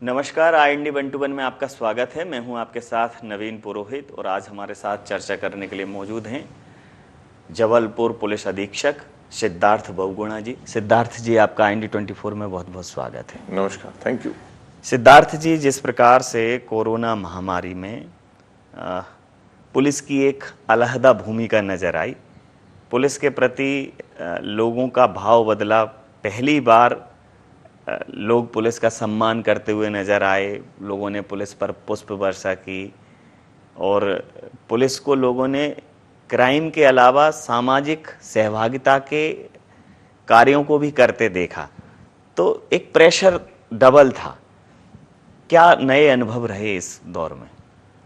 नमस्कार, आई इंडी 121 में आपका स्वागत है। मैं हूं आपके साथ नवीन पुरोहित और आज हमारे साथ चर्चा करने के लिए मौजूद हैं जबलपुर पुलिस अधीक्षक सिद्धार्थ बहुगुणा जी। सिद्धार्थ जी, आपका आई इंडी 24 में बहुत बहुत स्वागत है। नमस्कार, थैंक यू। सिद्धार्थ जी, जिस प्रकार से कोरोना महामारी में पुलिस की एक अलहदा भूमिका नजर आई, पुलिस के प्रति लोगों का भाव बदला, पहली बार लोग पुलिस का सम्मान करते हुए नजर आए, लोगों ने पुलिस पर पुष्प वर्षा की और पुलिस को लोगों ने क्राइम के अलावा सामाजिक सहभागिता के कार्यों को भी करते देखा, तो एक प्रेशर डबल था। क्या नए अनुभव रहे इस दौर में?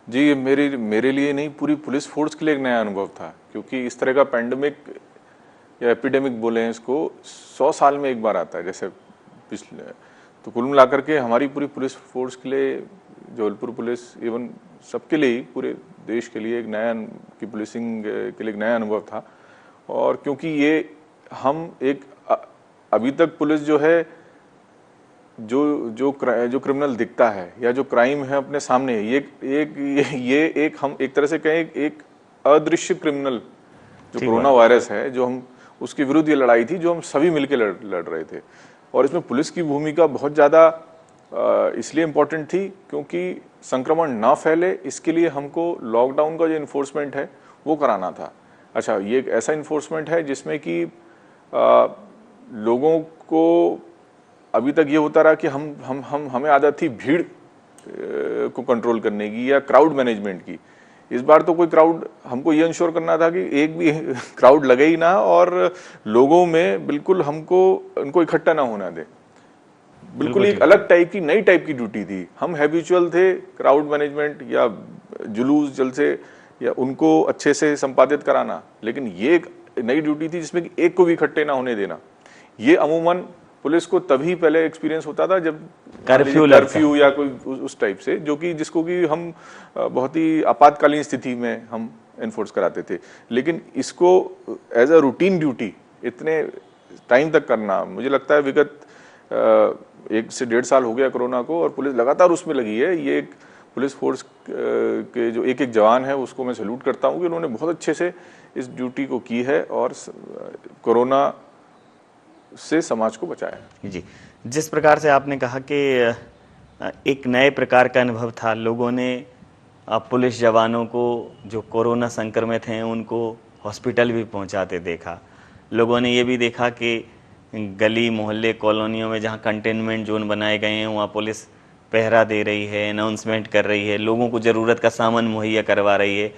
जी, ये मेरे लिए नहीं, पूरी पुलिस फोर्स के लिए एक नया अनुभव था, क्योंकि इस तरह का पैंडेमिक या एपिडेमिक बोले हैं इसको, 100 साल में एक बार आता है जैसे पिछले। तो कुल मिलाकर के हमारी पूरी पुलिस फोर्स के लिए, जबलपुर पुलिस इवन सबके लिए ही, पूरे देश के लिए एक नया की पुलिसिंग के लिए एक नया अनुभव था। और क्योंकि ये हम एक अभी तक पुलिस जो है, जो क्रिमिनल दिखता है या जो क्राइम है अपने सामने, ये एक हम एक तरह से कहें एक अदृश्य क्रिमिनल जो कोरोना वायरस है, जो हम उसके विरुद्ध ये लड़ाई थी, जो हम सभी मिलकर लड़ रहे थे। और इसमें पुलिस की भूमिका बहुत ज़्यादा इसलिए इम्पोर्टेंट थी क्योंकि संक्रमण ना फैले, इसके लिए हमको लॉकडाउन का जो इन्फोर्समेंट है वो कराना था। अच्छा, ये एक ऐसा इन्फोर्समेंट है जिसमें कि लोगों को अभी तक ये होता रहा कि हमें आदत थी भीड़ को कंट्रोल करने की या क्राउड मैनेजमेंट की। इस बार तो कोई क्राउड, हमको ये इंश्योर करना था कि एक भी क्राउड लगे ही ना और लोगों में बिल्कुल उनको इकट्ठा ना होना दे। बिल्कुल एक अलग टाइप की, नई टाइप की ड्यूटी थी। हम हैबिचुअल थे क्राउड मैनेजमेंट या जुलूस जलसे या उनको अच्छे से संपादित कराना, लेकिन ये एक नई ड्यूटी थी जिसमें कि एक को भी इकट्ठे ना होने देना। ये अमूमन पुलिस को तभी पहले एक्सपीरियंस होता था जब कर्फ्यू या कोई उस टाइप से, जो कि जिसको कि हम बहुत ही आपातकालीन स्थिति में हम एनफोर्स कराते थे। लेकिन इसको एज अ रूटीन ड्यूटी इतने टाइम तक करना, मुझे लगता है विगत 1 से 1.5 साल हो गया कोरोना को और पुलिस लगातार उसमें लगी है। ये एक पुलिस फोर्स के जो एक जवान है उसको मैं सैल्यूट करता हूँ कि उन्होंने बहुत अच्छे से इस ड्यूटी को की है और कोरोना से समाज को बचाया। जी, जिस प्रकार से आपने कहा कि एक नए प्रकार का अनुभव था, लोगों ने पुलिस जवानों को जो कोरोना संक्रमित हैं उनको हॉस्पिटल भी पहुंचाते देखा। लोगों ने ये भी देखा कि गली मोहल्ले कॉलोनियों में जहां कंटेनमेंट जोन बनाए गए हैं वहां पुलिस पहरा दे रही है, अनाउंसमेंट कर रही है, लोगों को ज़रूरत का सामान मुहैया करवा रही है।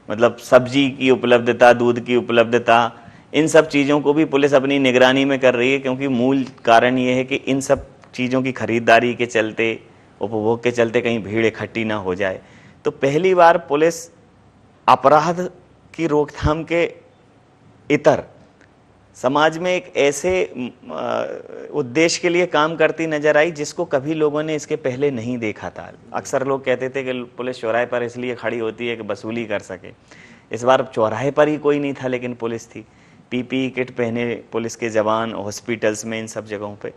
मतलब सब्जी की उपलब्धता, दूध की उपलब्धता, इन सब चीज़ों को भी पुलिस अपनी निगरानी में कर रही है, क्योंकि मूल कारण ये है कि इन सब चीज़ों की खरीदारी के चलते, उपभोग के चलते कहीं भीड़ इकट्ठी ना हो जाए। तो पहली बार पुलिस अपराध की रोकथाम के इतर समाज में एक ऐसे उद्देश्य के लिए काम करती नजर आई जिसको कभी लोगों ने इसके पहले नहीं देखा था। अक्सर लोग कहते थे कि पुलिस चौराहे पर इसलिए खड़ी होती है कि वसूली कर सके। इस बार चौराहे पर ही कोई नहीं था, लेकिन पुलिस थी। पीपीई किट पहने पुलिस के जवान हॉस्पिटल्स में, इन सब जगहों पे।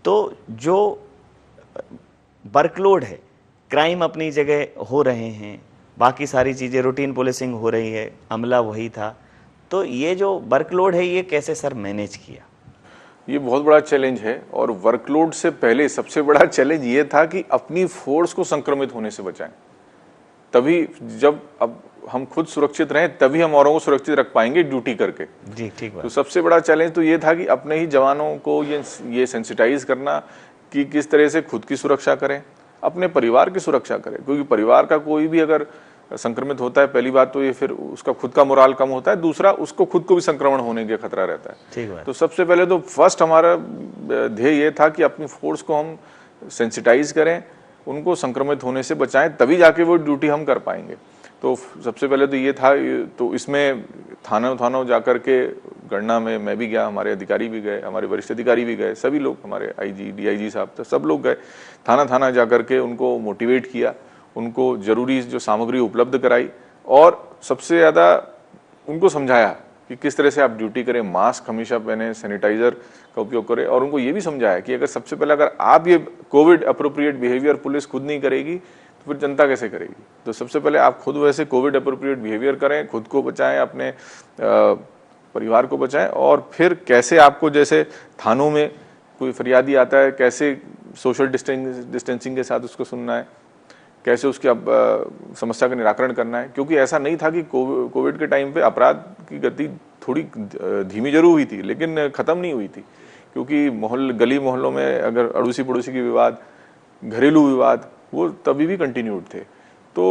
तो जो वर्कलोड है, क्राइम अपनी जगह हो रहे हैं, बाकी सारी चीज़ें रूटीन पुलिसिंग हो रही है, अमला वही था, तो ये जो वर्कलोड है ये कैसे सर मैनेज किया? ये बहुत बड़ा चैलेंज है। और वर्कलोड से पहले सबसे बड़ा चैलेंज ये था कि अपनी फोर्स को संक्रमित होने से बचाएं। तभी जब अब हम खुद सुरक्षित रहें तभी हम औरों को सुरक्षित रख पाएंगे ड्यूटी करके। जी, ठीक बात। तो सबसे बड़ा चैलेंज तो ये था कि अपने ही जवानों को ये सेंसिटाइज करना कि किस तरह से खुद की सुरक्षा करें, अपने परिवार की सुरक्षा करें। क्योंकि परिवार का कोई भी अगर संक्रमित होता है, पहली बात तो ये फिर उसका खुद का मोराल कम होता है, दूसरा उसको खुद को भी संक्रमण होने का खतरा रहता है। ठीक बात। तो सबसे पहले तो फर्स्ट हमारा ध्येय ये था कि अपनी फोर्स को हम सेंसिटाइज करें, उनको संक्रमित होने से बचाएं, तभी जाके वो ड्यूटी हम कर पाएंगे। तो सबसे पहले तो ये था। तो इसमें थानों जाकर के गणना में मैं भी गया, हमारे अधिकारी भी गए, हमारे वरिष्ठ अधिकारी भी गए, सभी लोग, हमारे आईजी डीआईजी साहब सब लोग गए। थाना जाकर के उनको मोटिवेट किया, उनको जरूरी जो सामग्री उपलब्ध कराई और सबसे ज़्यादा उनको समझाया कि कि किस तरह से आप ड्यूटी करें, मास्क हमेशा पहने, सैनिटाइजर का उपयोग करें, और उनको ये भी समझाया कि अगर सबसे पहले अगर आप ये कोविड अप्रोप्रिएट बिहेवियर पुलिस खुद नहीं करेगी तो फिर जनता कैसे करेगी। तो सबसे पहले आप खुद वैसे कोविड अप्रोप्रिएट बिहेवियर करें, खुद को बचाएं, अपने परिवार को बचाएं, और फिर कैसे आपको जैसे थानों में कोई फरियादी आता है कैसे सोशल डिस्टेंसिंग के साथ उसको सुनना है, कैसे उसकी अब समस्या का निराकरण करना है। क्योंकि ऐसा नहीं था कि कोविड के टाइम पे अपराध की गति थोड़ी धीमी जरूर हुई थी लेकिन ख़त्म नहीं हुई थी, क्योंकि गली मोहल्लों में अगर अड़ोसी पड़ोसी के विवाद, घरेलू विवाद, वो तभी भी कंटिन्यूड थे। तो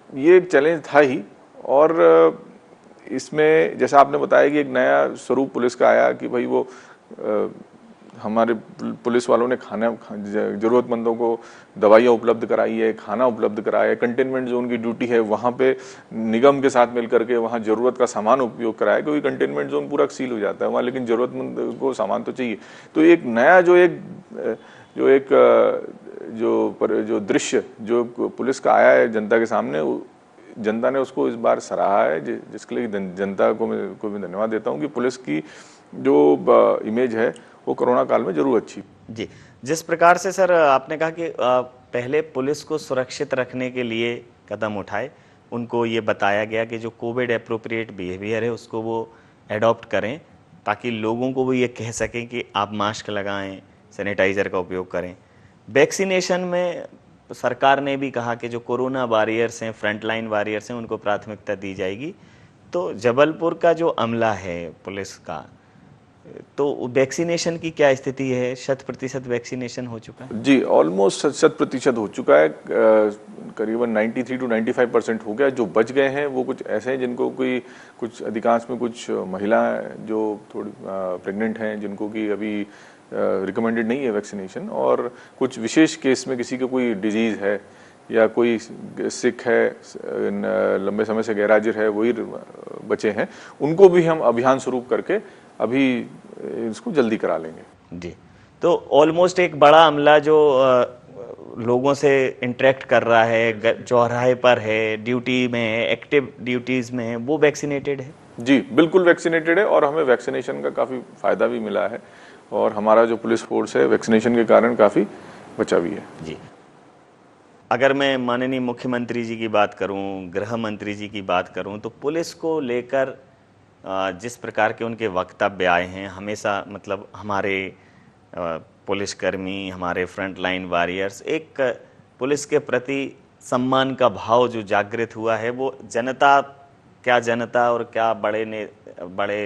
ये एक चैलेंज था ही। और इसमें जैसा आपने बताया कि एक नया स्वरूप पुलिस का आया कि भाई वो हमारे पुलिस वालों ने जरूरतमंदों को दवाइयाँ उपलब्ध कराई है, खाना उपलब्ध कराया है, कंटेनमेंट जोन की ड्यूटी है वहाँ पे निगम के साथ मिलकर के वहाँ ज़रूरत का सामान उपयोग कराया, क्योंकि कंटेनमेंट जोन पूरा सील हो जाता है वहाँ, लेकिन ज़रूरतमंद को सामान तो चाहिए। तो एक नया जो दृश्य जो पुलिस का आया है जनता के सामने, जनता ने उसको इस बार सराहा है, जिसके लिए जनता को मैं धन्यवाद देता हूँ कि पुलिस की जो इमेज है वो कोरोना काल में जरूर अच्छी। जी, जिस प्रकार से सर आपने कहा कि पहले पुलिस को सुरक्षित रखने के लिए कदम उठाए, उनको ये बताया गया कि जो कोविड एप्रोप्रिएट बिहेवियर है उसको वो एडॉप्ट करें, ताकि लोगों को वो ये कह सकें कि आप मास्क लगाएं, सैनिटाइज़र का उपयोग करें। वैक्सीनेशन में सरकार ने भी कहा कि जो कोरोना वॉरियर्स हैं, फ्रंटलाइन वॉरियर्स हैं, उनको प्राथमिकता दी जाएगी। तो जबलपुर का जो अमला है पुलिस का, तो वैक्सीनेशन की क्या स्थिति है? 100% वैक्सीनेशन हो चुका है? जी, ऑलमोस्ट 100% हो चुका है। करीबन 93 to 95% हो गया। जो बच गए हैं वो कुछ ऐसे हैं जिनको कुछ अधिकांश में कुछ महिला जो थोड़ी प्रेग्नेंट हैं, जिनको कि अभी रिकमेंडेड नहीं है वैक्सीनेशन, और कुछ विशेष केस में किसी को कोई डिजीज़ है या कोई सिक है, लंबे समय से गैरहाजिर है, वही बचे हैं, उनको भी हम अभियान स्वरूप करके अभी इसको जल्दी करा लेंगे। जी, तो ऑलमोस्ट एक बड़ा अमला जो लोगों से इंटरेक्ट कर रहा है, चौराहे पर है, ड्यूटी में है, एक्टिव ड्यूटीज में है, वो वैक्सीनेटेड है? जी, बिल्कुल वैक्सीनेटेड है, और हमें वैक्सीनेशन का काफ़ी फायदा भी मिला है, और हमारा जो पुलिस फोर्स है वैक्सीनेशन के कारण काफ़ी बचा भी है। जी, अगर मैं माननीय मुख्यमंत्री जी की बात करूं, गृह मंत्री जी की बात करूं, तो पुलिस को लेकर जिस प्रकार के उनके वक्तव्य आए हैं, हमेशा मतलब हमारे पुलिसकर्मी, हमारे फ्रंट लाइन वॉरियर्स, एक पुलिस के प्रति सम्मान का भाव जो जागृत हुआ है, वो जनता और क्या बड़े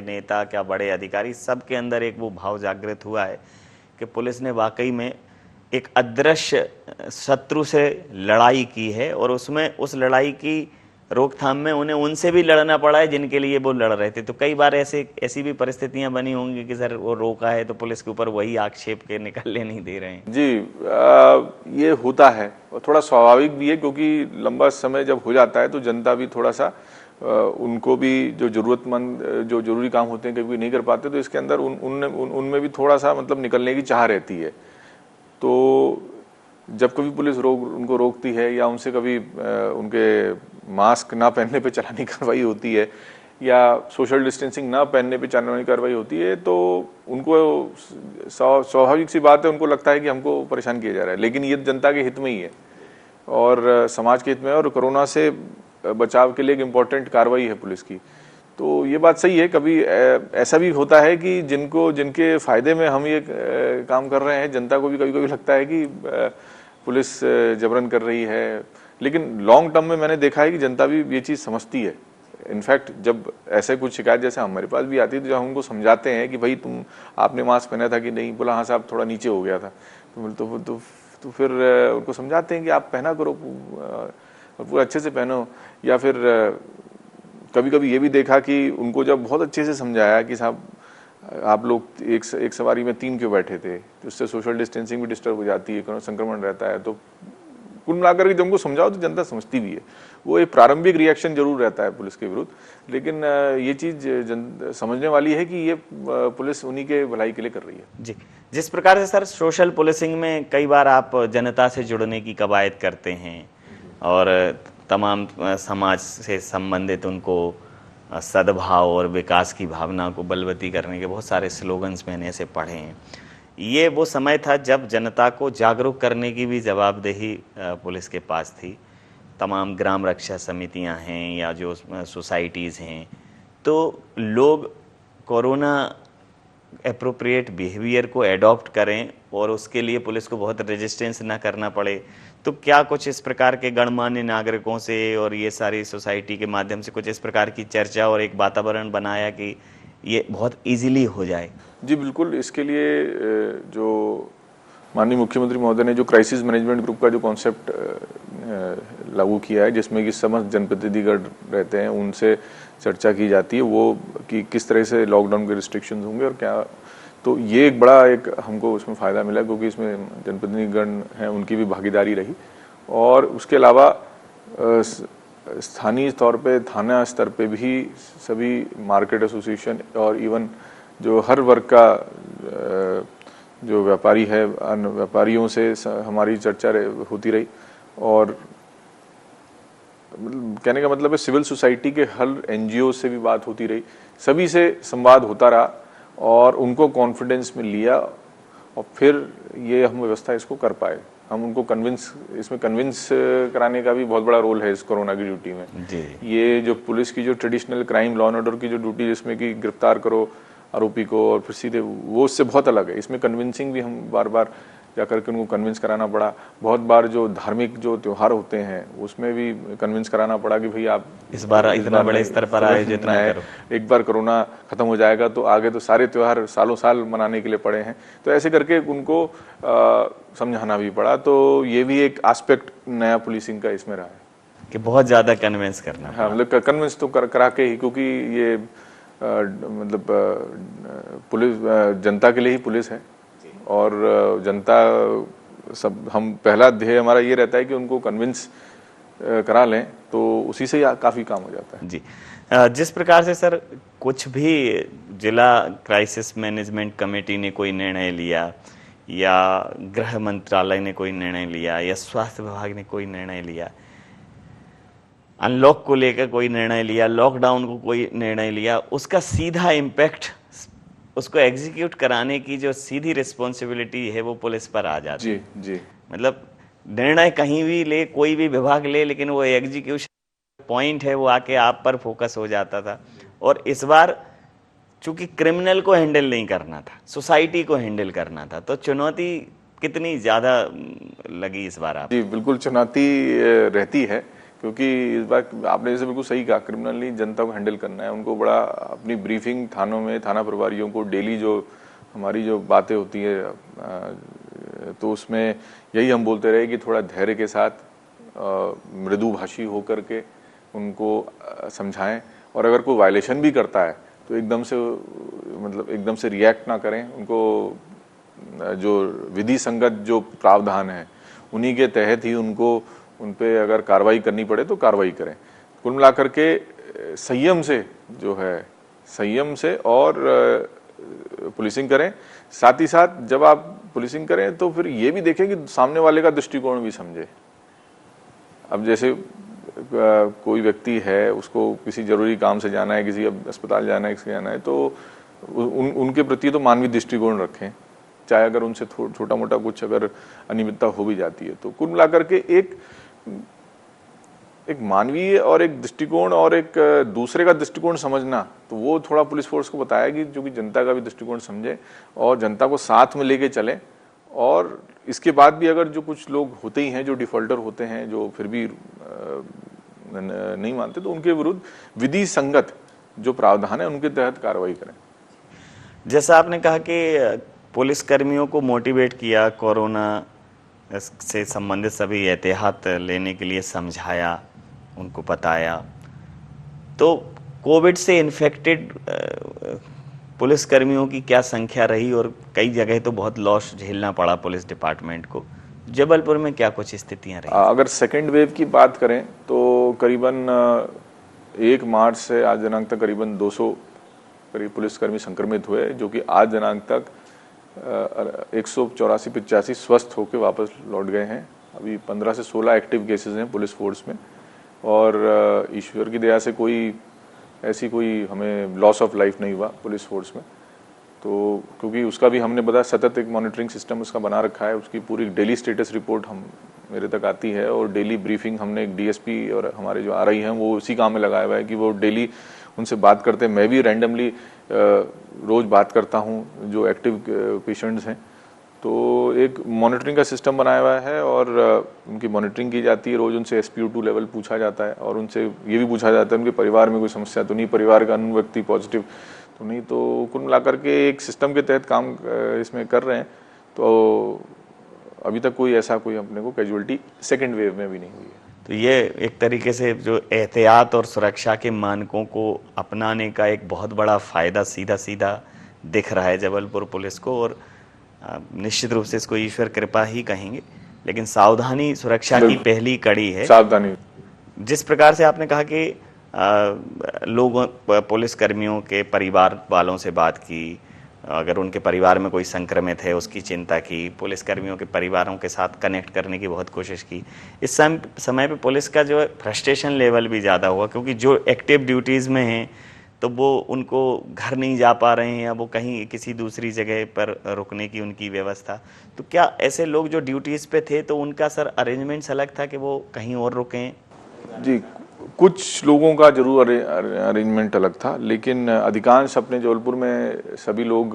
नेता, क्या बड़े अधिकारी, सबके अंदर एक वो भाव जागृत हुआ है कि पुलिस ने वाकई में एक अदृश्य शत्रु से लड़ाई की है, और उस लड़ाई की रोकथाम में उन्हें उनसे भी लड़ना पड़ा है जिनके लिए वो लड़ रहे थे। तो कई बार ऐसी भी परिस्थितियां बनी होंगी कि सर वो रोका है तो पुलिस के ऊपर वही आक्षेप के निकलने नहीं दे रहे हैं। जी, ये होता है और थोड़ा स्वाभाविक भी है, क्योंकि लंबा समय जब हो जाता है तो जनता भी थोड़ा सा उनको भी जो जरूरतमंद जो जरूरी काम होते हैं कभी नहीं कर पाते, तो इसके अंदर उनमें भी थोड़ा सा मतलब निकलने की चाह रहती है। तो जब कभी पुलिस उनको रोकती है, या उनसे कभी उनके मास्क ना पहनने पे चालानी कार्रवाई होती है, या सोशल डिस्टेंसिंग ना पहनने पे चालानी कार्रवाई होती है, तो उनको स्वाभाविक सी बात है, उनको लगता है कि हमको परेशान किया जा रहा है, लेकिन ये जनता के हित में ही है और समाज के हित में है, और कोरोना से बचाव के लिए एक इम्पोर्टेंट कार्रवाई है पुलिस की। तो ये बात सही है। कभी ऐसा भी होता है कि जिनके फायदे में हम ये काम कर रहे हैं, जनता को भी कभी कभी लगता है कि पुलिस जबरन कर रही है, लेकिन लॉन्ग टर्म में मैंने देखा है कि जनता भी ये चीज़ समझती है। इनफैक्ट जब ऐसे कुछ शिकायत जैसे हमारे पास भी आती है, तो जब हम उनको समझाते हैं कि भाई आपने मास्क पहना था कि नहीं, बोला हाँ साहब थोड़ा नीचे हो गया था, तो फिर उनको समझाते हैं कि आप पहना करो, पूरा अच्छे से पहनो। या फिर कभी कभी ये भी देखा कि उनको जब बहुत अच्छे से समझाया कि साहब आप लोग एक सवारी में 3 क्यों बैठे थे, तो उससे सोशल डिस्टेंसिंग भी डिस्टर्ब हो जाती है, कोरोना संक्रमण रहता है, तो कुल मिलाकर के जब उनको समझाओ तो जनता समझती भी है। वो एक प्रारंभिक रिएक्शन जरूर रहता है पुलिस के विरुद्ध, लेकिन ये चीज़ समझने वाली है कि ये पुलिस उन्हीं के भलाई के लिए कर रही है। जी, जिस प्रकार से सर सोशल पुलिसिंग में कई बार आप जनता से जुड़ने की कवायद करते हैं और तमाम समाज से संबंधित उनको सद्भाव और विकास की भावना को बलवती करने के बहुत सारे स्लोगन्स मैंने ऐसे पढ़े हैं। ये वो समय था जब जनता को जागरूक करने की भी जवाबदेही पुलिस के पास थी। तमाम ग्राम रक्षा समितियां हैं या जो सोसाइटीज़ हैं, तो लोग कोरोना एप्रोप्रिएट बिहेवियर को एडॉप्ट करें और उसके लिए पुलिस को बहुत रेजिस्टेंस ना करना पड़े। तो क्या कुछ इस प्रकार के गणमान्य नागरिकों से और ये सारी सोसाइटी के माध्यम से कुछ इस प्रकार की चर्चा और एक वातावरण बनाया कि ये बहुत इजीली हो जाए? जी बिल्कुल, इसके लिए जो माननीय मुख्यमंत्री महोदय ने जो क्राइसिस मैनेजमेंट ग्रुप का जो कॉन्सेप्ट लागू किया है, जिसमें कि समस्त जनप्रतिनिधिगण रहते हैं, उनसे चर्चा की जाती है वो कि किस तरह से लॉकडाउन के रिस्ट्रिक्शंस होंगे और क्या, तो ये एक बड़ा एक हमको उसमें फ़ायदा मिला क्योंकि इसमें जनप्रतिनिधिगण हैं उनकी भी भागीदारी रही। और उसके अलावा स्थानीय तौर पे थाना स्तर पे भी सभी मार्केट एसोसिएशन और इवन जो हर वर्ग का जो व्यापारी है, अन्य व्यापारियों से हमारी चर्चा होती रही। और कहने का मतलब है सिविल सोसाइटी के हर एनजीओ से भी बात होती रही, सभी से संवाद होता रहा और उनको कॉन्फिडेंस में लिया और फिर ये हम व्यवस्था इसको कर पाए। हम उनको इसमें कन्विंस कराने का भी बहुत बड़ा रोल है इस कोरोना की ड्यूटी में जी। ये जो पुलिस की जो traditional crime law and order की जो ड्यूटी, जिसमें कि गिरफ्तार करो आरोपी को और फिर सीधे, वो उससे बहुत अलग है। इसमें कन्विंसिंग भी हम बार बार जाकर के उनको कन्विंस कराना पड़ा। बहुत बार जो धार्मिक जो त्योहार होते हैं उसमें भी कन्विंस कराना पड़ा कि भाई आप इस बार इतना बड़े स्तर पर आयोजित ना करो, एक बार कोरोना खत्म हो जाएगा तो आगे तो सारे त्योहार सालों साल मनाने के लिए पड़े हैं। तो ऐसे करके उनको समझाना भी पड़ा। तो ये भी एक एस्पेक्ट नया पुलिसिंग का इसमें रहा है कि बहुत ज्यादा कन्विंस करना। हाँ, मतलब कन्विंस तो करा के ही, क्योंकि ये मतलब पुलिस जनता के लिए ही पुलिस है और जनता सब, हम पहला ध्येय हमारा ये रहता है कि उनको कन्विंस करा लें, तो उसी से काफ़ी काम हो जाता है। जी। जिस प्रकार से सर कुछ भी जिला क्राइसिस मैनेजमेंट कमेटी ने कोई निर्णय लिया या गृह मंत्रालय ने कोई निर्णय लिया या स्वास्थ्य विभाग ने कोई निर्णय लिया, अनलॉक को लेकर कोई निर्णय लिया, लॉकडाउन को कोई निर्णय लिया, उसका सीधा इम्पैक्ट, उसको एग्जीक्यूट कराने की जो सीधी रिस्पॉन्सिबिलिटी है वो पुलिस पर आ जाती है। जी जी। मतलब निर्णय कहीं भी ले, कोई भी विभाग ले, लेकिन वो एग्जीक्यूशन पॉइंट है वो आके आप पर फोकस हो जाता था। और इस बार चूंकि क्रिमिनल को हैंडल नहीं करना था, सोसाइटी को हैंडल करना था, तो चुनौती कितनी ज़्यादा लगी इस बार आप? जी बिल्कुल, चुनौती रहती है क्योंकि इस बार आपने जैसे बिल्कुल सही कहा, क्रिमिनल नहीं, जनता को हैंडल करना है। उनको बड़ा अपनी ब्रीफिंग थानों में, थाना प्रभारियों को डेली जो हमारी जो बातें होती है, तो उसमें यही हम बोलते रहे कि थोड़ा धैर्य के साथ मृदुभाषी होकर के उनको समझाएं। और अगर कोई वायलेशन भी करता है तो एकदम से, मतलब एकदम से रिएक्ट ना करें। उनको जो विधि संगत जो प्रावधान है उन्हीं के तहत ही उनको उन पे अगर कार्रवाई करनी पड़े तो कार्रवाई करें। कुल मिलाकर के संयम से जो है, संयम से और पुलिसिंग करें। साथ ही साथ जब आप पुलिसिंग करें तो फिर ये भी देखें कि सामने वाले का दृष्टिकोण भी समझे। अब जैसे कोई व्यक्ति है, उसको किसी जरूरी काम से जाना है, किसी अस्पताल जाना है, किसी जाना है, तो उनके प्रति तो मानवीय दृष्टिकोण रखें, चाहे अगर उनसे छोटा मोटा कुछ अगर अनियमितता हो भी जाती है। तो कुल मिलाकर के एक मानवीय और एक दृष्टिकोण और एक दूसरे का दृष्टिकोण समझना, तो वो थोड़ा पुलिस फोर्स को बताया कि जो कि जनता का भी दृष्टिकोण समझे और जनता को साथ में लेके चले। और इसके बाद भी अगर जो कुछ लोग होते ही हैं जो डिफॉल्टर होते हैं, जो फिर भी नहीं मानते, तो उनके विरुद्ध विधि संगत जो प्रावधान है उनके तहत कार्रवाई करें। जैसा आपने कहा कि पुलिस कर्मियों को मोटिवेट किया, कोरोना से संबंधित सभी एहतियात लेने के लिए समझाया, उनको बताया, तो कोविड से इन्फेक्टेड पुलिस कर्मियों की क्या संख्या रही? और कई जगह तो बहुत लॉस झेलना पड़ा पुलिस डिपार्टमेंट को। जबलपुर में क्या कुछ स्थितियां रही? अगर सेकेंड वेव की बात करें तो करीबन 1 मार्च से आज दिनांक तक करीबन 200 करीब पुलिसकर्मी संक्रमित हुए, जो कि आज दिनांक तक 184-85 स्वस्थ होकर वापस लौट गए हैं। अभी 15 से 16 एक्टिव केसेस हैं पुलिस फोर्स में और ईश्वर की दया से कोई ऐसी कोई हमें लॉस ऑफ लाइफ नहीं हुआ पुलिस फोर्स में। तो क्योंकि उसका भी हमने बताया सतत एक मॉनिटरिंग सिस्टम उसका बना रखा है, उसकी पूरी डेली स्टेटस रिपोर्ट हम मेरे तक आती है और डेली ब्रीफिंग हमने एक डीएसपी और हमारे जो RI हैं वो उसी काम में लगाया हुआ है कि वो डेली उनसे बात करते हैं। मैं भी रैंडमली रोज बात करता हूँ जो एक्टिव पेशेंट्स हैं, तो एक मॉनिटरिंग का सिस्टम बनाया हुआ है और उनकी मॉनिटरिंग की जाती है। रोज उनसे SpO2 लेवल पूछा जाता है और उनसे ये भी पूछा जाता है उनके परिवार में कोई समस्या तो नहीं, परिवार का अन्य व्यक्ति पॉजिटिव तो नहीं। तो कुल मिलाकर के एक सिस्टम के तहत काम इसमें कर रहे हैं। तो अभी तक कोई ऐसा कोई अपने को कैजुअलिटी सेकेंड वेव में भी नहीं हुई है। तो ये एक तरीके से जो एहतियात और सुरक्षा के मानकों को अपनाने का एक बहुत बड़ा फायदा सीधा सीधा दिख रहा है जबलपुर पुलिस को, और निश्चित रूप से इसको ईश्वर कृपा ही कहेंगे, लेकिन सावधानी सुरक्षा की पहली कड़ी है। सावधानी। जिस प्रकार से आपने कहा कि लोगों पुलिस कर्मियों के परिवार वालों से बात की, अगर उनके परिवार में कोई संक्रमित है उसकी चिंता की, पुलिस कर्मियों के परिवारों के साथ कनेक्ट करने की बहुत कोशिश की। इस समय पे पुलिस का जो फ्रस्ट्रेशन लेवल भी ज़्यादा हुआ, क्योंकि जो एक्टिव ड्यूटीज़ में हैं तो वो उनको घर नहीं जा पा रहे हैं या वो कहीं किसी दूसरी जगह पर रुकने की उनकी व्यवस्था। तो क्या ऐसे लोग जो ड्यूटीज़ पे थे तो उनका सर अरेंजमेंट्स अलग था कि वो कहीं और रुकें? जी, कुछ लोगों का जरूर अरेंजमेंट अलग था, लेकिन अधिकांश अपने जबलपुर में सभी लोग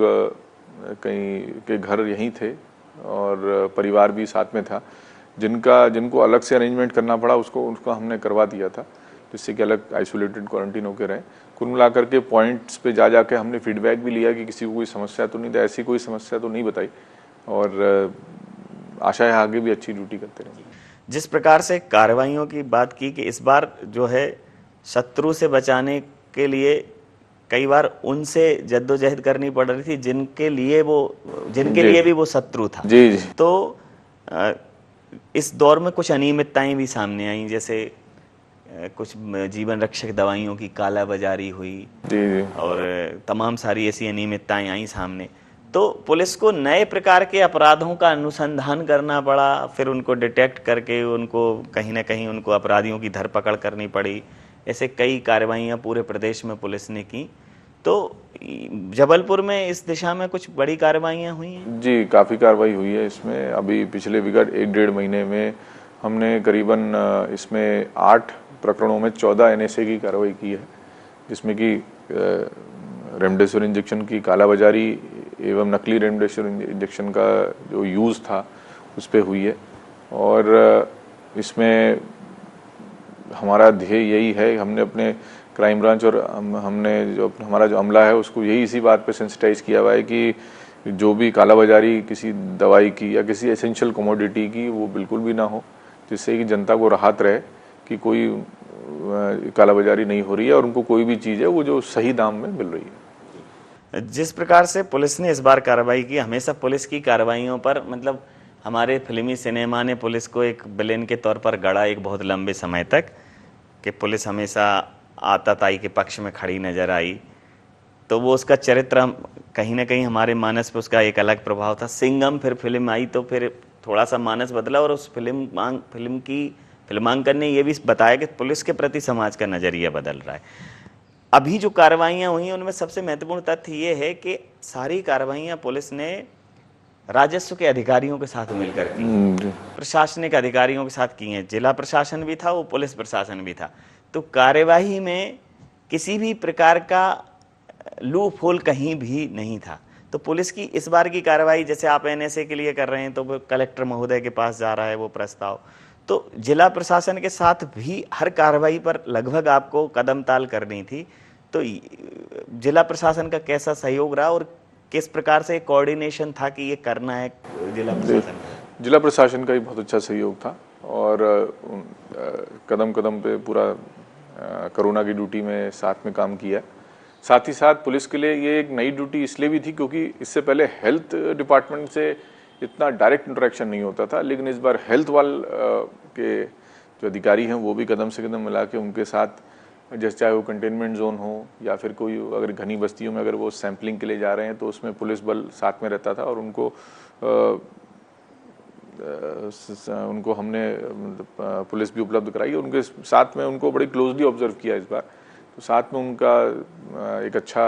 कहीं के घर यहीं थे और परिवार भी साथ में था। जिनको अलग से अरेंजमेंट करना पड़ा उसको हमने करवा दिया था, जिससे कि अलग आइसोलेटेड क्वारंटीन होकर रहे। कुल मिलाकर के पॉइंट्स पे जाके हमने फीडबैक भी लिया कि किसी को कोई समस्या तो नहीं, ऐसी कोई समस्या तो नहीं बताई और आशा है आगे भी अच्छी ड्यूटी करते रहेंगे। जिस प्रकार से कार्रवाइयों की बात की कि इस बार जो है शत्रु से बचाने के लिए कई बार उनसे जद्दोजहद करनी पड़ रही थी जिनके लिए भी वो शत्रु था। जी जी। तो इस दौर में कुछ अनियमितताएं भी सामने आई, जैसे कुछ जीवन रक्षक दवाइयों की कालाबाजारी हुई जी। और तमाम सारी ऐसी अनियमितताएं आई सामने। तो पुलिस को नए प्रकार के अपराधों का अनुसंधान करना पड़ा, फिर उनको डिटेक्ट करके उनको कहीं ना कहीं उनको अपराधियों की धरपकड़ करनी पड़ी। ऐसे कई कार्रवाइयाँ पूरे प्रदेश में पुलिस ने की। तो जबलपुर में इस दिशा में कुछ बड़ी कार्रवाइयाँ हुई हैं? जी, काफ़ी कार्रवाई हुई है इसमें। अभी पिछले विगत 1-1.5 महीने में हमने करीबन इसमें 8 प्रकरणों में 14 NSA की कार्रवाई की है, जिसमें कि रेमडेसिविर इंजेक्शन की कालाबाजारी एवं नकली रेमडेसिविर इंजेक्शन का जो यूज़ था उस पर हुई है। और इसमें हमारा ध्येय यही है, हमने अपने क्राइम ब्रांच और हमने हमारा जो अमला है उसको यही इसी बात पे सेंसिटाइज किया हुआ है कि जो भी कालाबाजारी किसी दवाई की या किसी एसेंशियल कमोडिटी की वो बिल्कुल भी ना हो, जिससे कि जनता को राहत रहे कि कोई कालाबाजारी नहीं हो रही है और उनको कोई भी चीज़ है वो जो सही दाम में मिल रही है। जिस प्रकार से पुलिस ने इस बार कार्रवाई की, हमेशा पुलिस की कार्रवाइयों पर मतलब हमारे फिल्मी सिनेमा ने पुलिस को एक विलेन के तौर पर गढ़ा एक बहुत लंबे समय तक, कि पुलिस हमेशा आतताई के पक्ष में खड़ी नजर आई। तो वो उसका चरित्र कहीं ना कहीं हमारे मानस पे उसका एक अलग प्रभाव था। सिंघम फिर फिल्म आई तो फिर थोड़ा सा मानस बदला और उस फिल्म की फिल्मांकन ने ये भी बताया कि पुलिस के प्रति समाज का नजरिया बदल रहा है। अभी जो कार्रवाइयाँ हुई हैं उनमें सबसे महत्वपूर्ण तथ्य ये है कि सारी कार्रवाइयाँ पुलिस ने राजस्व के अधिकारियों के साथ मिलकर की, प्रशासनिक अधिकारियों के साथ की हैं। जिला प्रशासन भी था, वो पुलिस प्रशासन भी था। तो कार्यवाही में किसी भी प्रकार का लूप होल कहीं भी नहीं था। तो पुलिस की इस बार की कार्रवाई जैसे आप NSA के लिए कर रहे हैं तो वो कलेक्टर महोदय के पास जा रहा है वो प्रस्ताव, तो जिला प्रशासन के साथ भी हर कार्रवाई पर लगभग आपको कदम ताल करनी थी। तो जिला प्रशासन का कैसा सहयोग रहा और किस प्रकार से कोऑर्डिनेशन था कि ये करना है जिला प्रशासन? जिला प्रशासन का भी बहुत अच्छा सहयोग था और कदम कदम पे पूरा कोरोना की ड्यूटी में साथ में काम किया। साथ ही साथ पुलिस के लिए ये एक नई ड्यूटी इसलिए भी थी क्योंकि इससे पहले हेल्थ डिपार्टमेंट से इतना डायरेक्ट इंटरेक्शन नहीं होता था, लेकिन इस बार हेल्थ के जो अधिकारी हैं वो भी कदम से कदम मिला के उनके साथ, जैसे चाहे वो कंटेनमेंट जोन हो या फिर कोई अगर घनी बस्तियों में अगर वो सैंपलिंग के लिए जा रहे हैं तो उसमें पुलिस बल साथ में रहता था और उनको हमने पुलिस भी उपलब्ध कराई। उनके साथ में उनको बड़ी क्लोजली ऑब्जर्व किया इस बार, तो साथ में उनका एक अच्छा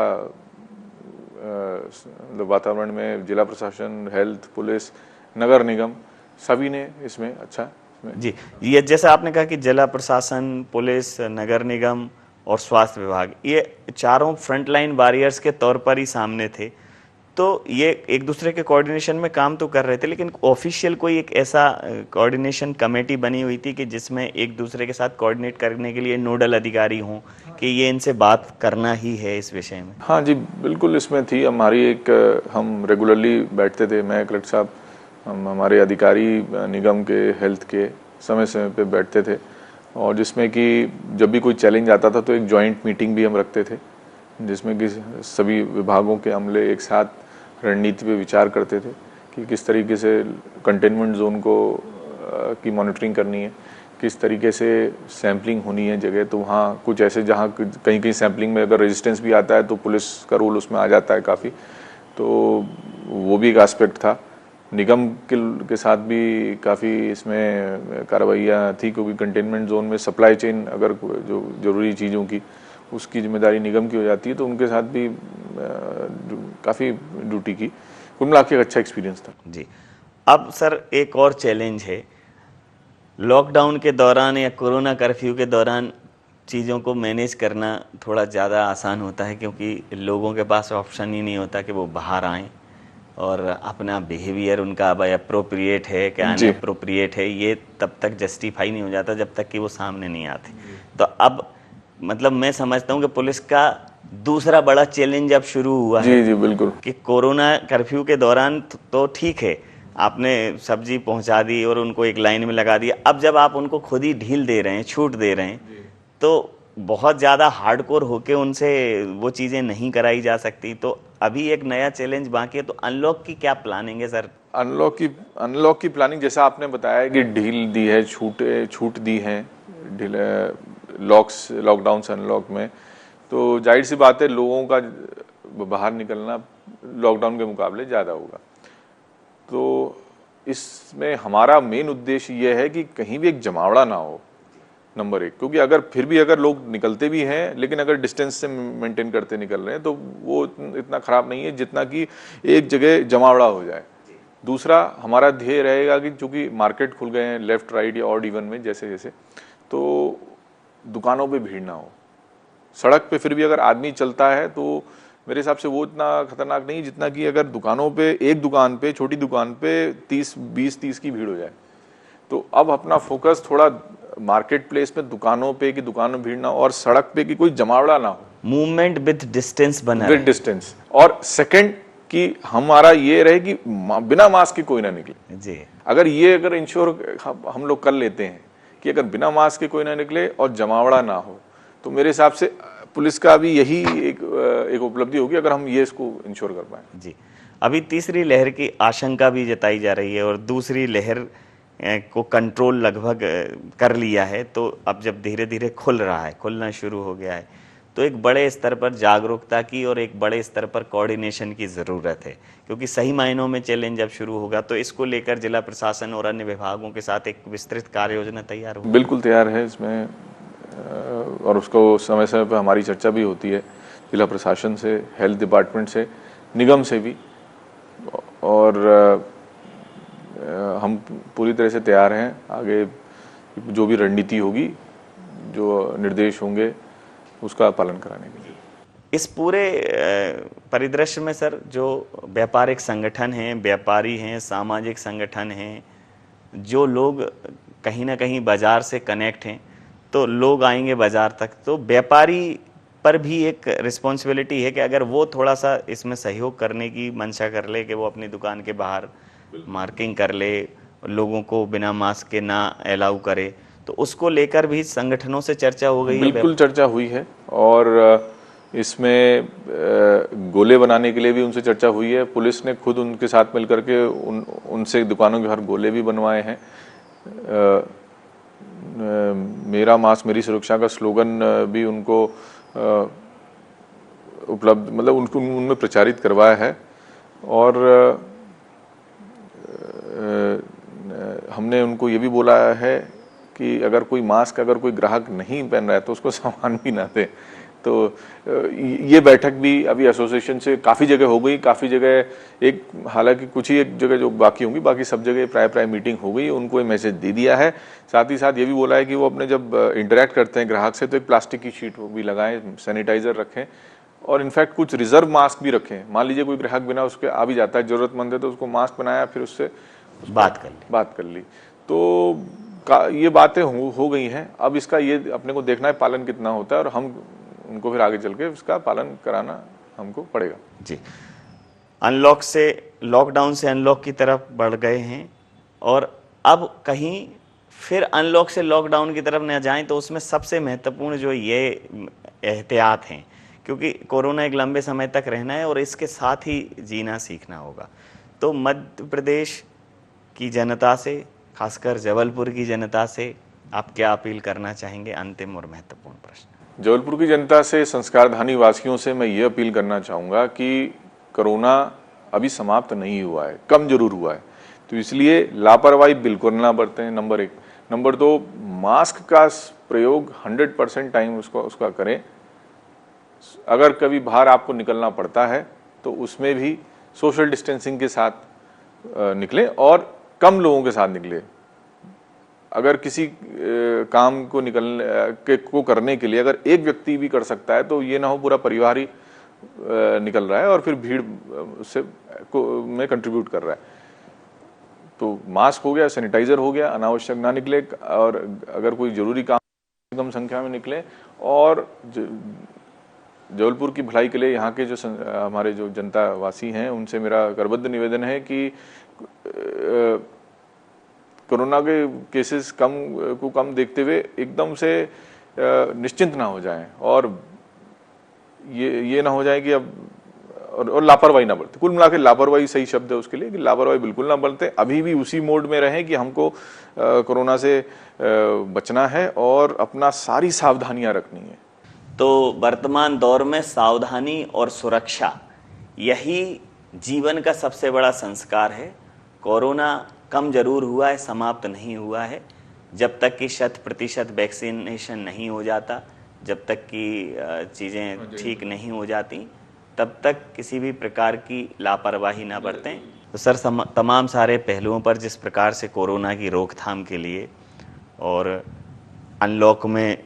वातावरण में जिला प्रशासन, हेल्थ, पुलिस, नगर निगम सभी ने इसमें अच्छा जी, ये जैसा आपने कहा कि जिला प्रशासन, पुलिस, नगर निगम और स्वास्थ्य विभाग, ये चारों फ्रंटलाइन वॉरियर्स के तौर पर ही सामने थे। तो ये एक दूसरे के कोऑर्डिनेशन में काम तो कर रहे थे, लेकिन ऑफिशियल कोई एक ऐसा कोऑर्डिनेशन कमेटी बनी हुई थी कि जिसमें एक दूसरे के साथ कोऑर्डिनेट करने के लिए नोडल अधिकारी हों कि ये इनसे बात करना ही है इस विषय में? हाँ जी, बिल्कुल इसमें थी हमारी एक, हम रेगुलरली बैठते थे, मैं कलेक्टर साहब, हम हमारे अधिकारी निगम के, हेल्थ के समय समय पे बैठते थे, और जिसमें कि जब भी कोई चैलेंज आता था तो एक जॉइंट मीटिंग भी हम रखते थे, जिसमें कि सभी विभागों के अमले एक साथ रणनीति पे विचार करते थे कि किस तरीके से कंटेनमेंट जोन को की मॉनिटरिंग करनी है, किस तरीके से सैम्पलिंग होनी है जगह। तो वहाँ कुछ ऐसे जहाँ कहीं कहीं सैम्पलिंग में अगर रेजिस्टेंस भी आता है तो पुलिस का रोल उसमें आ जाता है काफ़ी, तो वो भी एक एस्पेक्ट था। निगम के साथ भी काफ़ी इसमें कार्रवाइयाँ थी, क्योंकि कंटेनमेंट जोन में सप्लाई चेन अगर जो जरूरी चीज़ों की उसकी जिम्मेदारी निगम की हो जाती है, तो उनके साथ भी काफ़ी ड्यूटी की। कुल मिला के एक अच्छा एक्सपीरियंस था जी। अब सर एक और चैलेंज है, लॉकडाउन के दौरान या कोरोना कर्फ्यू के दौरान चीज़ों को मैनेज करना थोड़ा ज़्यादा आसान होता है, क्योंकि लोगों के पास ऑप्शन ही नहीं होता कि वो बाहर आएँ और अपना बिहेवियर उनका अब अप्रोप्रिएट है कि अनअप्रोप्रिएट है, ये तब तक जस्टिफाई नहीं हो जाता जब तक कि वो सामने नहीं आते। तो अब मतलब मैं समझता हूँ कि पुलिस का दूसरा बड़ा चैलेंज अब शुरू हुआ है। जी बिल्कुल, कि कोरोना कर्फ्यू के दौरान तो ठीक है, आपने सब्जी पहुंचा दी और उनको एक लाइन में लगा दिया। अब जब आप उनको खुद ही ढील दे रहे हैं, छूट दे रहे हैं, तो बहुत ज़्यादा हार्डकोर होके उनसे वो चीज़ें नहीं कराई जा सकती। तो अभी एक नया चैलेंज बाकी है, तो अनलॉक की क्या प्लानिंग है सर? अनलॉक की प्लानिंग जैसा आपने बताया कि ढील दी है, छूट दी है लॉकडाउन से अनलॉक में, तो जाहिर सी बात है लोगों का बाहर निकलना लॉकडाउन के मुकाबले ज़्यादा होगा। तो इसमें हमारा मेन उद्देश्य यह है कि कहीं भी एक जमावड़ा ना हो, नंबर एक, क्योंकि अगर लोग निकलते भी हैं लेकिन अगर डिस्टेंस से मेंटेन करते निकल रहे हैं तो वो इतना खराब नहीं है जितना कि एक जगह जमावड़ा हो जाए। दूसरा हमारा ध्येय रहेगा कि चूंकि मार्केट खुल गए हैं लेफ्ट राइट या ऑड इवन में जैसे जैसे, तो दुकानों पे भीड़ ना हो। सड़क पे फिर भी अगर आदमी चलता है तो मेरे हिसाब से वो इतना खतरनाक नहीं जितना कि अगर दुकानों पे, एक दुकान पे, छोटी दुकान पे 20-30 की भीड़ हो जाए। तो अब अपना फोकस थोड़ा मार्केट प्लेस में दुकानों पे कि दुकानों में भीड़ ना हो, और सड़क पे कि कोई जमावड़ा ना हो, मूवमेंट विद डिस्टेंस बना विद डिस्टेंस। और सेकंड कि हमारा ये रहे कि बिना मास्क के कोई ना निकले जी। अगर इंश्योर हम लोग कर लेते हैं कि अगर बिना मास्क के कोई ना निकले और जमावड़ा ना हो, तो मेरे हिसाब से पुलिस का भी यही एक उपलब्धि होगी अगर हम ये इसको इंश्योर कर पाए। जी। अभी तीसरी लहर की आशंका भी जताई जा रही है और दूसरी लहर को कंट्रोल लगभग कर लिया है। तो अब जब धीरे धीरे खुलना शुरू हो गया है, तो एक बड़े स्तर पर जागरूकता की और एक बड़े स्तर पर कोऑर्डिनेशन की ज़रूरत है, क्योंकि सही मायनों में चैलेंज जब शुरू होगा तो इसको लेकर जिला प्रशासन और अन्य विभागों के साथ एक विस्तृत कार्य योजना तैयार होगी। बिल्कुल तैयार है इसमें, और उसको समय समय पर हमारी चर्चा भी होती है जिला प्रशासन से, हेल्थ डिपार्टमेंट से, निगम से भी, और हम पूरी तरह से तैयार हैं आगे जो भी रणनीति होगी, जो निर्देश होंगे उसका पालन कराने के लिए। इस पूरे परिदृश्य में सर, जो व्यापारिक संगठन हैं, व्यापारी हैं, सामाजिक संगठन हैं, जो लोग कहीं ना कहीं बाजार से कनेक्ट हैं, तो लोग आएंगे बाजार तक, तो व्यापारी पर भी एक रिस्पॉन्सिबिलिटी है कि अगर वो थोड़ा सा इसमें सहयोग करने की मंशा कर ले कि वो अपनी दुकान के बाहर मार्किंग कर ले, लोगों को बिना मास्क के ना अलाउ करे, तो उसको लेकर भी संगठनों से चर्चा हो गई है? बिल्कुल चर्चा हुई है, और इसमें गोले बनाने के लिए भी उनसे चर्चा हुई है। पुलिस ने खुद उनके साथ मिलकर के उनसे दुकानों के हर गोले भी बनवाए हैं। मेरा मास्क मेरी सुरक्षा का स्लोगन भी उनको उपलब्ध, मतलब उनको उनमें प्रचारित करवाया है। और हमने उनको ये भी बोला है कि अगर कोई ग्राहक नहीं पहन रहा है तो उसको सामान भी ना दे। तो ये बैठक भी अभी एसोसिएशन से काफ़ी जगह हो गई, काफ़ी जगह एक, हालांकि कुछ ही एक जगह जो बाकी होंगी, बाकी सब जगह प्राय मीटिंग हो गई, उनको ये मैसेज दे दिया है। साथ ही साथ ये भी बोला है कि वो अपने जब इंटरेक्ट करते हैं ग्राहक से तो एक प्लास्टिक की शीट भी लगाएं, सैनिटाइजर रखें और इनफैक्ट कुछ रिजर्व मास्क भी रखें। मान लीजिए कोई ग्राहक बिना उसके आ भी जाता है, जरूरतमंद है, तो उसको मास्क बनाया, फिर उससे बात कर ली। तो ये बातें हो गई हैं। अब इसका ये अपने को देखना है पालन कितना होता है, और हम उनको फिर आगे चल के इसका पालन कराना हमको पड़ेगा। जी, अनलॉक से, लॉकडाउन से अनलॉक की तरफ बढ़ गए हैं और अब कहीं फिर अनलॉक से लॉकडाउन की तरफ न जाएं, तो उसमें सबसे महत्वपूर्ण जो ये एहतियात हैं, क्योंकि कोरोना एक लंबे समय तक रहना है और इसके साथ ही जीना सीखना होगा। तो मध्य प्रदेश की जनता से, खासकर जबलपुर की जनता से आप क्या अपील करना चाहेंगे? अंतिम और महत्वपूर्ण प्रश्न। जबलपुर की जनता से, संस्कारधानी वासियों से मैं ये अपील करना चाहूँगा कि कोरोना अभी समाप्त नहीं हुआ है, कम जरूर हुआ है, तो इसलिए लापरवाही बिल्कुल ना बरतें, नंबर 1। नंबर 2, मास्क का प्रयोग 100% टाइम उसका करें। अगर कभी बाहर आपको निकलना पड़ता है तो उसमें भी सोशल डिस्टेंसिंग के साथ निकलें और कम लोगों के साथ निकले। अगर किसी काम को करने के लिए अगर एक व्यक्ति भी कर सकता है, तो ये ना हो पूरा परिवार ही निकल रहा है और फिर भीड़ में कंट्रीब्यूट कर रहा है। तो मास्क हो गया, सैनिटाइजर हो गया, अनावश्यक ना निकले, और अगर कोई जरूरी काम कम संख्या में निकले। और जबलपुर की भलाई के लिए यहाँ के जो हमारे जो जनता वासी हैं, उनसे मेरा करबद्ध निवेदन है कि कोरोना के केसेस कम देखते हुए एकदम से निश्चिंत ना हो जाएं, और ये ना हो जाए कि अब और लापरवाही ना बरते। कुल मिला के लापरवाही सही शब्द है उसके लिए, कि लापरवाही बिल्कुल ना बरते। अभी भी उसी मोड में रहें कि हमको कोरोना से बचना है और अपना सारी सावधानियां रखनी है। तो वर्तमान दौर में सावधानी और सुरक्षा, यही जीवन का सबसे बड़ा संस्कार है। कोरोना कम जरूर हुआ है, समाप्त नहीं हुआ है। जब तक कि 100% वैक्सीनेशन नहीं हो जाता, जब तक कि चीज़ें ठीक नहीं हो जाती, तब तक किसी भी प्रकार की लापरवाही ना बरतें। तो सर, तमाम सारे पहलुओं पर जिस प्रकार से कोरोना की रोकथाम के लिए और अनलॉक में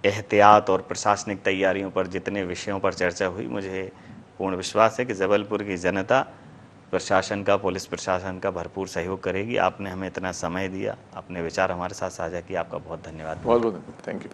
एहतियात और प्रशासनिक तैयारियों पर जितने विषयों पर चर्चा हुई, मुझे पूर्ण विश्वास है कि जबलपुर की जनता प्रशासन का, पुलिस प्रशासन का भरपूर सहयोग करेगी। आपने हमें इतना समय दिया, अपने विचार हमारे साथ साझा किया, आपका बहुत धन्यवाद। बहुत बहुत थैंक यू।